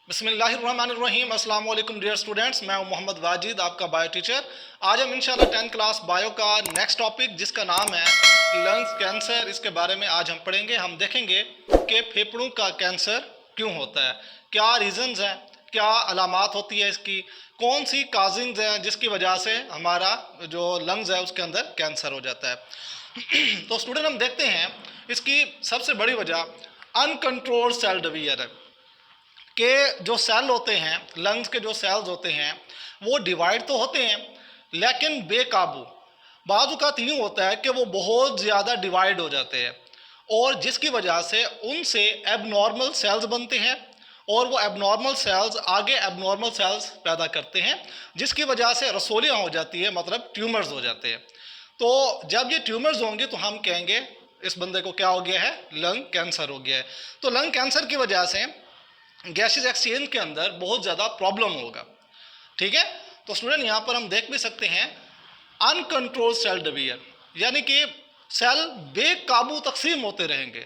बिस्मिल्लाहिर्रहमानिर्रहीम। अस्सलाम वालेकुम डियर स्टूडेंट्स, मैं हूं मोहम्मद वाजिद, आपका बायो टीचर। आज हम इंशाल्लाह 10th क्लास बायो का नेक्स्ट टॉपिक जिसका नाम है लंग्स कैंसर, इसके बारे में आज हम पढ़ेंगे। हम देखेंगे कि फेफड़ों का कैंसर क्यों होता है, क्या रीज़न्स हैं, क्या अलामात होती है इसकी, कौन सी काजिंग्स हैं जिसकी वजह से हमारा जो लंग्स है उसके अंदर कैंसर हो जाता है। तो स्टूडेंट हम देखते हैं इसकी सबसे बड़ी वजह अनकंट्रोल्ड सेल डिवीजन है कि जो सेल होते हैं, लंग्स के जो सेल्स होते हैं वो डिवाइड तो होते हैं लेकिन बेकाबू। बाज़ औक़ात यूँ होता है कि वो बहुत ज़्यादा डिवाइड हो जाते हैं और जिसकी वजह से उनसे एबनॉर्मल सेल्स बनते हैं और वो एबनॉर्मल सेल्स आगे एबनॉर्मल सेल्स पैदा करते हैं जिसकी वजह से रसोलियाँ हो जाती है, मतलब ट्यूमर्स हो जाते हैं। तो जब ये ट्यूमर्स होंगे तो हम कहेंगे इस बंदे को क्या हो गया है, लंग कैंसर हो गया है। तो लंग कैंसर की वजह से गैसेस एक्सचेंज के अंदर बहुत ज़्यादा प्रॉब्लम होगा। ठीक है, तो स्टूडेंट यहाँ पर हम देख भी सकते हैं अनकंट्रोल्ड सेल डिवीजन, यानी कि सेल बेकाबू तकसीम होते रहेंगे,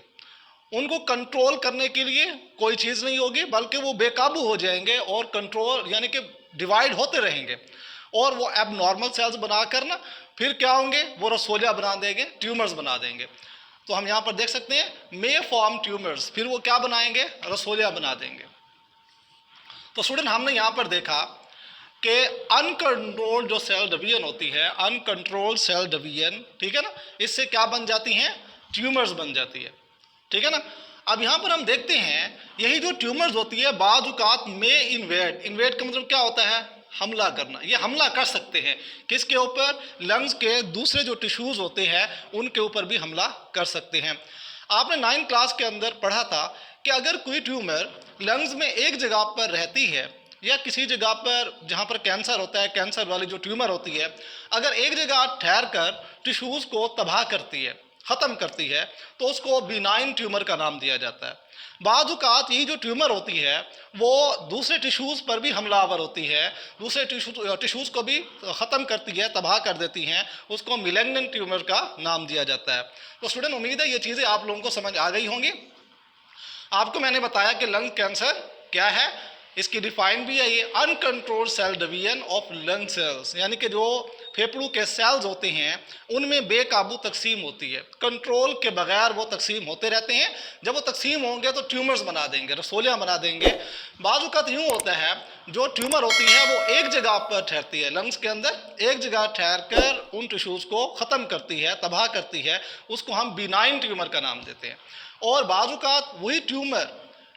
उनको कंट्रोल करने के लिए कोई चीज़ नहीं होगी बल्कि वो बेकाबू हो जाएंगे और कंट्रोल यानी कि डिवाइड होते रहेंगे और वो एबनॉर्मल सेल्स बनाकर ना फिर क्या होंगे, वो रसोलियाँ बना देंगे, ट्यूमर्स बना देंगे। तो हम यहाँ पर देख सकते हैं मे फॉर्म ट्यूमर्स, फिर वो क्या बनाएंगे, रसोलियाँ बना देंगे। तो स्टूडेंट हमने यहाँ पर देखा कि अनकंट्रोल्ड जो सेल डिवीजन होती है, अनकंट्रोल्ड सेल डिवीजन, ठीक है ना, इससे क्या बन जाती हैं, ट्यूमर्स बन जाती है। ठीक है ना। अब यहाँ पर हम देखते हैं यही जो ट्यूमर्स होती है बाज़ औक़ात में इन्वेड का मतलब क्या होता है, हमला करना। ये हमला कर सकते हैं किसके ऊपर, लंग्स के दूसरे जो टिश्यूज़ होते हैं उनके ऊपर भी हमला कर सकते हैं। आपने 9th क्लास के अंदर पढ़ा था कि अगर कोई ट्यूमर लंग्स में एक जगह पर रहती है या किसी जगह पर जहाँ पर कैंसर होता है, कैंसर वाली जो ट्यूमर होती है, अगर एक जगह ठहर कर टिश्यूज़ को तबाह करती है, ख़त्म करती है, तो उसको बिनाइन ट्यूमर का नाम दिया जाता है। बाज़ औक़ात ये जो ट्यूमर होती है वो दूसरे टिश्यूज़ पर भी हमलावर होती है, दूसरे टिश्यूज़ को भी ख़त्म करती है, तबाह कर देती हैं, उसको मिलेग्नेंट ट्यूमर का नाम दिया जाता है। तो स्टूडेंट उम्मीद है ये चीज़ें आप लोगों को समझ आ गई होंगी। आपको मैंने बताया कि लंग कैंसर क्या है, इसकी डिफाइन भी है ये uncontrolled cell division of lung cells, यानी कि जो फेफड़ों के सेल्स होते हैं उनमें बेकाबू तकसीम होती है, कंट्रोल के बगैर वो तकसीम होते रहते हैं। जब वो तकसीम होंगे तो ट्यूमर्स बना देंगे, रसोलियाँ बना देंगे। बाज़ औक़ात यूँ होता है जो ट्यूमर होती है वो एक जगह पर ठहरती है, लंग्स के अंदर एक जगह ठहर कर उन टिश्यूज़ को ख़त्म करती है, तबाह करती है, उसको हम बिनाइन ट्यूमर का नाम देते हैं। और बाज़ औक़ात वही ट्यूमर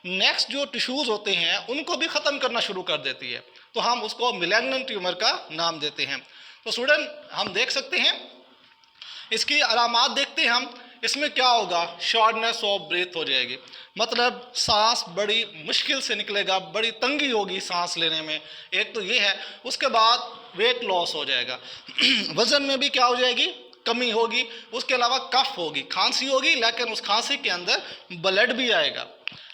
नेक्स्ट जो टिश्यूज़ होते हैं उनको भी ख़त्म करना शुरू कर देती है, तो हम उसको मिलेग्नेंट ट्यूमर का नाम देते हैं। तो स्टूडेंट हम देख सकते हैं इसकी अलामात देखते हैं हम, इसमें क्या होगा, शॉर्टनेस ऑफ ब्रीथ हो जाएगी, मतलब सांस बड़ी मुश्किल से निकलेगा, बड़ी तंगी होगी सांस लेने में, एक तो ये है। उसके बाद वेट लॉस हो जाएगा वज़न में भी क्या हो जाएगी, कमी होगी। उसके अलावा कफ होगी, खांसी होगी, लेकिन उस खांसी के अंदर ब्लड भी आएगा।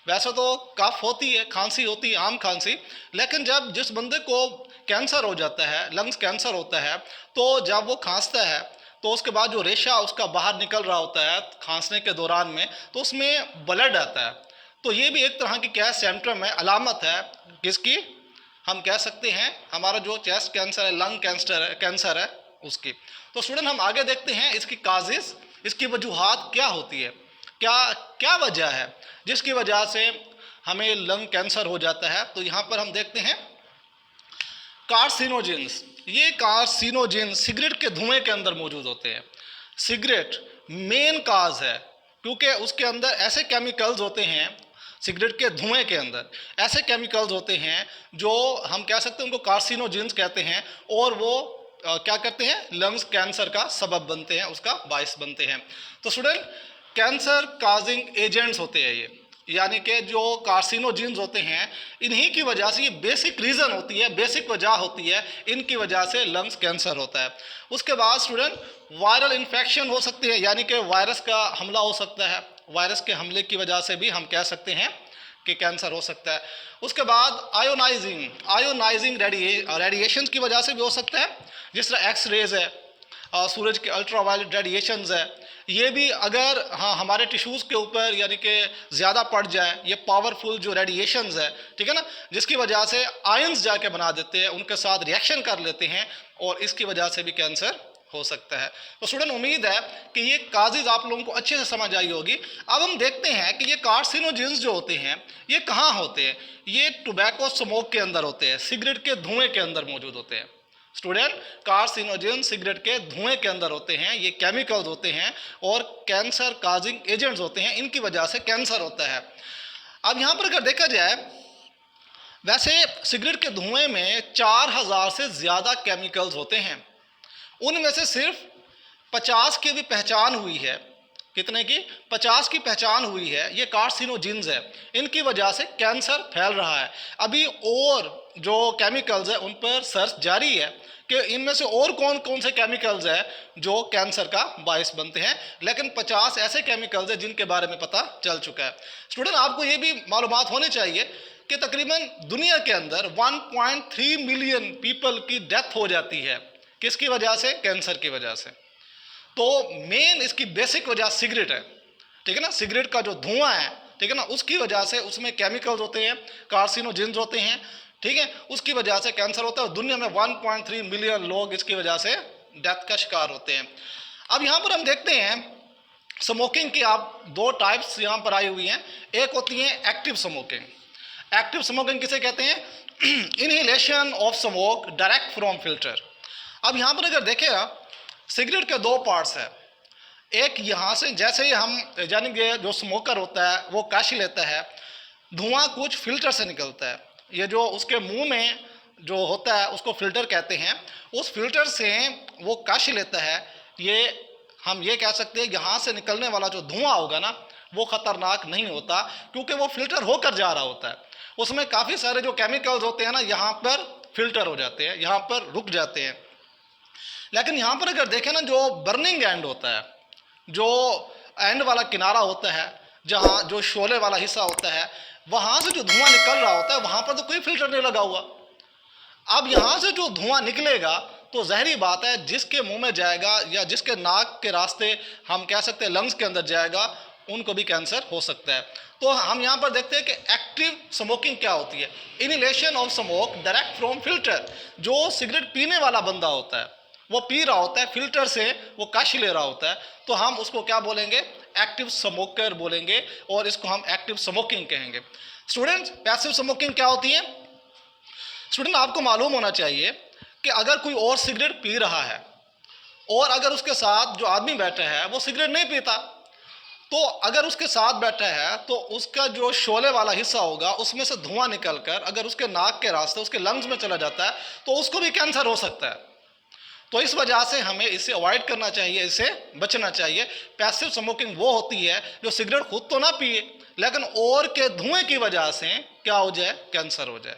वैसे तो कफ होती है, खांसी होती है, आम खांसी, लेकिन जब जिस बंदे को कैंसर हो जाता है, लंग्स कैंसर होता है, तो जब वो खांसता है तो उसके बाद जो रेशा उसका बाहर निकल रहा होता है खांसने के दौरान में, तो उसमें ब्लड आता है। तो ये भी एक तरह की क्या सिम्टम है, अलामत है किसकी, हम कह सकते हैं हमारा जो चेस्ट कैंसर है, लंग कैंसर है उसकी। तो स्टूडेंट हम आगे देखते हैं इसकी काजेस, इसकी वजूहात क्या होती है, क्या क्या वजह है जिसकी वजह से हमें लंग कैंसर हो जाता है। तो यहाँ पर हम देखते हैं कार्सिनोजेंस। ये कार्सिनोजेन सिगरेट के धुएं के अंदर मौजूद होते हैं। सिगरेट मेन काज है क्योंकि उसके अंदर ऐसे केमिकल्स होते हैं, सिगरेट के धुएं के अंदर ऐसे केमिकल्स होते हैं जो हम कह सकते हैं उनको कार्सिनोजेंस कहते हैं, और वो क्या करते हैं, लंग्स कैंसर का सबब बनते हैं, उसका बायस बनते हैं। तो स्टूडेंट कैंसर काजिंग एजेंट्स होते हैं ये, यानी कि जो कार्सिनोजेंस होते हैं, इन्हीं की वजह से, ये बेसिक रीज़न होती है, बेसिक वजह होती है, इनकी वजह से लंग्स कैंसर होता है। उसके बाद स्टूडेंट वायरल इन्फेक्शन हो सकती है, यानी कि वायरस का हमला हो सकता है, वायरस के हमले की वजह से भी हम कह सकते हैं कि कैंसर हो सकता है। उसके बाद आयोनाइजिंग रेडिएशन की वजह से भी हो सकता है, जिस तरह एक्स रेज है, सूरज के अल्ट्रावायलेट रेडिएशंस है, ये भी अगर हाँ हमारे टिश्यूज़ के ऊपर यानी कि ज़्यादा पड़ जाए, ये पावरफुल जो रेडिएशंस है, ठीक है ना, जिसकी वजह से आयंस जाके बना देते हैं, उनके साथ रिएक्शन कर लेते हैं और इसकी वजह से भी कैंसर हो सकता है। तो स्टूडेंट उम्मीद है कि ये काजेज आप लोगों को अच्छे से समझ आई होगी। अब हम देखते हैं कि ये कार्सिनोजेंस जो होते हैं ये कहाँ होते हैं। ये टोबैको स्मोक के अंदर होते हैं, सिगरेट के धुएं के अंदर मौजूद होते हैं। स्टूडेंट, कार्सिनोजेन सिगरेट के धुएं के अंदर होते हैं, ये केमिकल्स होते हैं और कैंसर काजिंग एजेंट्स होते हैं, इनकी वजह से कैंसर होता है। अब यहाँ पर अगर देखा जाए, वैसे सिगरेट के धुएं में 4000 से ज़्यादा केमिकल्स होते हैं, उनमें से सिर्फ 50 की भी पहचान हुई है। कितने की? 50 की पहचान हुई है। ये कार्सिनोजेंस है, इनकी वजह से कैंसर फैल रहा है। अभी और जो केमिकल्स है उन पर सर्च जारी है कि इनमें से और कौन कौन से केमिकल्स है जो कैंसर का बायस बनते हैं, लेकिन 50 ऐसे केमिकल्स हैं जिनके बारे में पता चल चुका है। स्टूडेंट, आपको ये भी मालूमात होनी चाहिए कि तकरीबन दुनिया के अंदर 1.3 मिलियन पीपल की डेथ हो जाती है। किसकी वजह से? कैंसर की वजह से। तो मेन इसकी बेसिक वजह सिगरेट है, ठीक है ना, सिगरेट का जो धुआं है, ठीक है ना, उसकी वजह से उसमें केमिकल्स होते हैं, कार्सिनोजेंस होते हैं, ठीक है, उसकी वजह से कैंसर होता है और दुनिया में 1.3 मिलियन लोग इसकी वजह से डेथ का शिकार होते हैं। अब यहाँ पर हम देखते हैं स्मोकिंग की आप दो टाइप्स यहाँ पर आई हुई हैं। एक होती है एक्टिव स्मोकिंग। एक्टिव स्मोकिंग किसे कहते हैं? Inhalation of smoke direct from filter. अब यहाँ पर अगर देखेगा, सिगरेट के दो पार्ट्स है। एक यहाँ से जैसे ही हम यानी कि जो स्मोकर होता है वो कश लेता है, धुआं कुछ फिल्टर से निकलता है। ये जो उसके मुंह में जो होता है उसको फिल्टर कहते हैं। उस फिल्टर से वो कश लेता है। ये हम ये कह सकते हैं यहाँ से निकलने वाला जो धुआं होगा ना वो खतरनाक नहीं होता, क्योंकि वो फिल्टर होकर जा रहा होता है। उसमें काफ़ी सारे जो केमिकल्स होते हैं ना यहाँ पर फिल्टर हो जाते हैं, यहाँ पर रुक जाते हैं। लेकिन यहाँ पर अगर देखें ना, जो बर्निंग एंड होता है, जो एंड वाला किनारा होता है, जहाँ जो शोले वाला हिस्सा होता है, वहाँ से जो धुआं निकल रहा होता है वहाँ पर तो कोई फिल्टर नहीं लगा हुआ। अब यहाँ से जो धुआं निकलेगा तो जहरी बात है जिसके मुंह में जाएगा या जिसके नाक के रास्ते हम कह सकते हैं लंग्स के अंदर जाएगा, उनको भी कैंसर हो सकता है। तो हम यहाँ पर देखते हैं कि एक्टिव स्मोकिंग क्या होती है। Inhalation of smoke direct from filter. जो सिगरेट पीने वाला बंदा होता है वो पी रहा होता है, फिल्टर से वो कश ले रहा होता है, तो हम उसको क्या बोलेंगे? एक्टिव स्मोकर बोलेंगे और इसको हम एक्टिव स्मोकिंग कहेंगे। स्टूडेंट्स, पैसिव स्मोकिंग क्या होती है? स्टूडेंट, आपको मालूम होना चाहिए कि अगर कोई और सिगरेट पी रहा है और अगर उसके साथ जो आदमी बैठा है वो सिगरेट नहीं पीता, तो अगर उसके साथ बैठा है तो उसका जो शोले वाला हिस्सा होगा उसमें से धुआं निकलकर अगर उसके नाक के रास्ते उसके लंग्स में चला जाता है तो उसको भी कैंसर हो सकता है। तो इस वजह से हमें इसे अवॉइड करना चाहिए, इसे बचना चाहिए। पैसिव स्मोकिंग वो होती है जो सिगरेट खुद तो ना पिए लेकिन और के धुएं की वजह से क्या हो जाए? कैंसर हो जाए।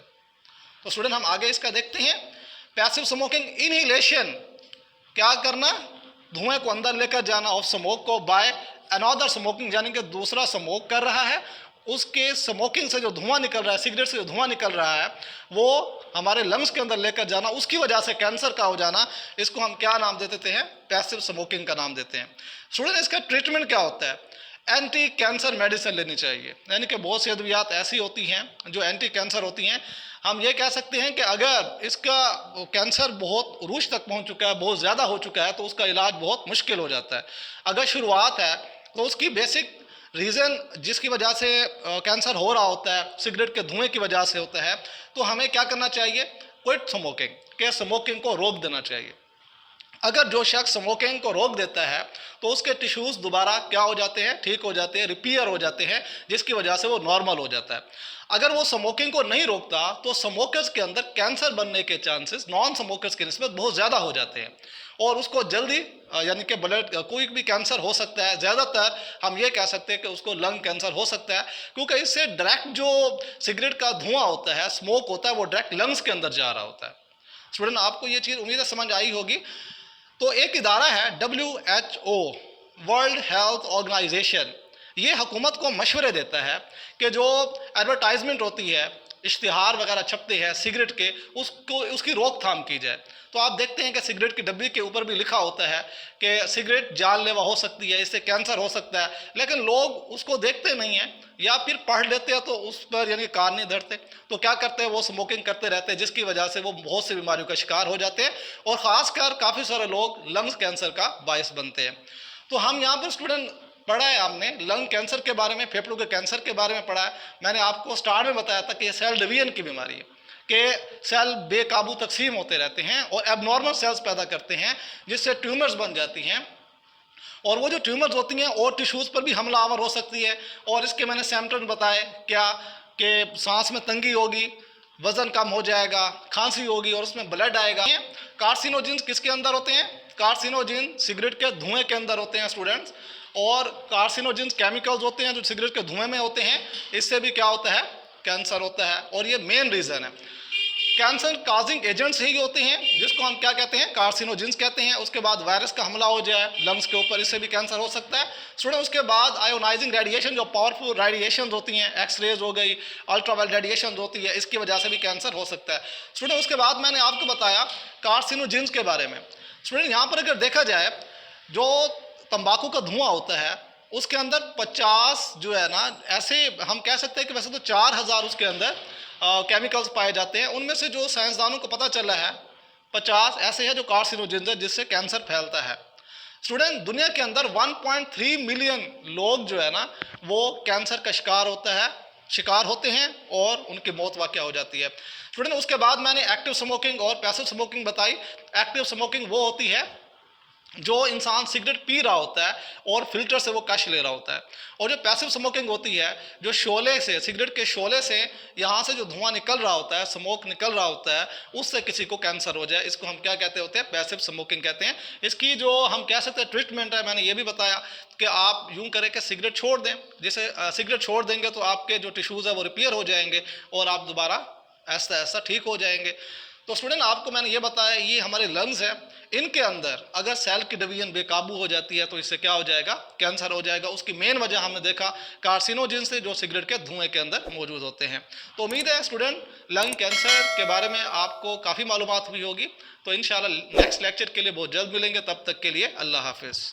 तो स्टूडेंट, हम आगे इसका देखते हैं। पैसिव स्मोकिंग इनहेलेशन, क्या करना? धुएं को अंदर लेकर जाना ऑफ स्मोक को बाय अनदर स्मोकिंग, यानी कि दूसरा स्मोक कर रहा है, उसके स्मोकिंग से जो धुआं निकल रहा है, सिगरेट से जो धुआं निकल रहा है वो हमारे लंग्स के अंदर लेकर जाना, उसकी वजह से कैंसर का हो जाना, इसको हम क्या नाम दे देते हैं? पैसिव स्मोकिंग का नाम देते हैं। स्टूडेंट, इसका ट्रीटमेंट क्या होता है? एंटी कैंसर मेडिसिन लेनी चाहिए, यानी कि बहुत सी अद्वियात ऐसी होती हैं जो एंटी कैंसर होती हैं। हम ये कह सकते हैं कि अगर इसका कैंसर बहुत रूज तक पहुंच चुका है, बहुत ज़्यादा हो चुका है, तो उसका इलाज बहुत मुश्किल हो जाता है। अगर शुरुआत है तो उसकी बेसिक रीज़न जिसकी वजह से कैंसर हो रहा होता है सिगरेट के धुएं की वजह से होता है, तो हमें क्या करना चाहिए? क्विट स्मोकिंग, के स्मोकिंग को रोक देना चाहिए। अगर जो शख्स स्मोकिंग को रोक देता है तो उसके टिश्यूज़ दोबारा क्या हो जाते हैं? ठीक हो जाते हैं, रिपेयर हो जाते हैं, जिसकी वजह से वो नॉर्मल हो जाता है। अगर वो स्मोकिंग को नहीं रोकता तो स्मोकर्स के अंदर कैंसर बनने के चांसेस नॉन स्मोकर्स की निस्बत बहुत ज़्यादा हो जाते हैं और उसको जल्दी यानी कि ब्लड कोई भी कैंसर हो सकता है। ज़्यादातर हम ये कह सकते हैं कि उसको लंग कैंसर हो सकता है, क्योंकि इससे डायरेक्ट जो सिगरेट का धुआं होता है, स्मोक होता है, वो डायरेक्ट लंग्स के अंदर जा रहा होता है। स्टूडेंट, आपको ये चीज़ उम्मीद है समझ आई होगी। तो एक इदारा है WHO, वर्ल्ड हेल्थ ऑर्गेनाइजेशन, ये हुकूमत को मशवरे देता है कि जो एडवर्टाइजमेंट होती है इश्तिहार वगैरह छपते हैं सिगरेट के, उसको उसकी रोकथाम की जाए। तो आप देखते हैं कि सिगरेट की डब्बी के ऊपर भी लिखा होता है कि सिगरेट जानलेवा हो सकती है, इससे कैंसर हो सकता है, लेकिन लोग उसको देखते नहीं हैं या फिर पढ़ लेते हैं तो उस पर यानी कान नहीं धरते। तो क्या करते हैं, वो स्मोकिंग करते रहते हैं, जिसकी वजह से वो बहुत सी बीमारियों का शिकार हो जाते हैं और ख़ासकर काफ़ी सारे लोग लंग्स कैंसर का बायस बनते हैं। तो हम यहाँ पर स्टूडेंट पढ़ा है, आपने लंग कैंसर के बारे में, फेफड़ों के कैंसर के बारे में पढ़ा है। मैंने आपको स्टार्ट में बताया था कि ये सेल डिवीजन की बीमारी है कि सेल बेकाबू तकसीम होते रहते हैं और एबनॉर्मल सेल्स पैदा करते हैं, जिससे ट्यूमर्स बन जाती हैं और वो जो ट्यूमर्स होती हैं और टिश्यूज़ पर भी हमलावर हो सकती है। और इसके मैंने सिम्टम्स बताए क्या, कि सांस में तंगी होगी, वज़न कम हो जाएगा, खांसी होगी और उसमें ब्लड आएगा। कार्सिनोजिन्स किसके अंदर होते हैं, कार्सिनोजिन सिगरेट के धुएं के अंदर होते हैं स्टूडेंट्स। और कार्सिनोजिन्स केमिकल्स होते हैं जो सिगरेट के धुएं में होते हैं, इससे भी क्या होता है, कैंसर होता है। और ये मेन रीज़न है। कैंसर काजिंग एजेंट्स ही होते हैं जिसको हम क्या कहते हैं, कार्सिनोजिन्स कहते हैं। उसके बाद वायरस का हमला हो जाए लंग्स के ऊपर, इससे भी कैंसर हो सकता है स्टूडेंट। उसके बाद आयोनाइजिंग रेडिएशन, जो पावरफुल रेडिएशन होती हैं, एक्सरेज हो गई, अल्ट्रावायलेट रेडिएशन होती है, इसकी वजह से भी कैंसर हो सकता है स्टूडेंट। उसके बाद मैंने आपको बताया कार्सिनोजिन्स के बारे में स्टूडेंट। यहाँ पर अगर देखा जाए, जो तंबाकू का धुआं होता है उसके अंदर 50 जो है ना, ऐसे हम कह सकते हैं कि वैसे तो 4000 उसके अंदर केमिकल्स पाए जाते हैं। उनमें से जो साइंसदानों को पता चला है 50 ऐसे हैं जो कार्सिनोजेंस है, जिससे कैंसर फैलता है स्टूडेंट। दुनिया के अंदर 1.3 मिलियन लोग जो है ना, वो कैंसर का शिकार होते हैं और उनकी मौत वाक़या हो जाती है स्टूडेंट। उसके बाद मैंने एक्टिव स्मोकिंग और पैसिव स्मोकिंग बताई। एक्टिव स्मोकिंग वो होती है जो इंसान सिगरेट पी रहा होता है और फिल्टर से वो कश ले रहा होता है। और जो पैसिव स्मोकिंग होती है, जो शोले से, सिगरेट के शोले से यहाँ से जो धुआं निकल रहा होता है, स्मोक निकल रहा होता है, उससे किसी को कैंसर हो जाए, इसको हम क्या कहते होते हैं, पैसिव स्मोकिंग कहते हैं। इसकी जो हम कह सकते हैं ट्रीटमेंट है, मैंने ये भी बताया कि आप यूँ करें कि सिगरेट छोड़ दें। जैसे सिगरेट छोड़ देंगे तो आपके जो टिश्यूज़ है वो रिपेयर हो जाएंगे और आप दोबारा ऐसा ऐसा ठीक हो जाएंगे। तो स्टूडेंट आपको मैंने ये बताया, ये हमारे लंग्स हैं, इनके अंदर अगर सेल की डिवीजन बेकाबू हो जाती है तो इससे क्या हो जाएगा, कैंसर हो जाएगा। उसकी मेन वजह हमने देखा कार्सिनोजिन से, जो सिगरेट के धुएं के अंदर मौजूद होते हैं। तो उम्मीद है स्टूडेंट लंग कैंसर के बारे में आपको काफ़ी मालूमात हुई होगी। तो इंशाल्लाह नेक्स्ट लेक्चर के लिए बहुत जल्द मिलेंगे, तब तक के लिए अल्लाह हाफिज़।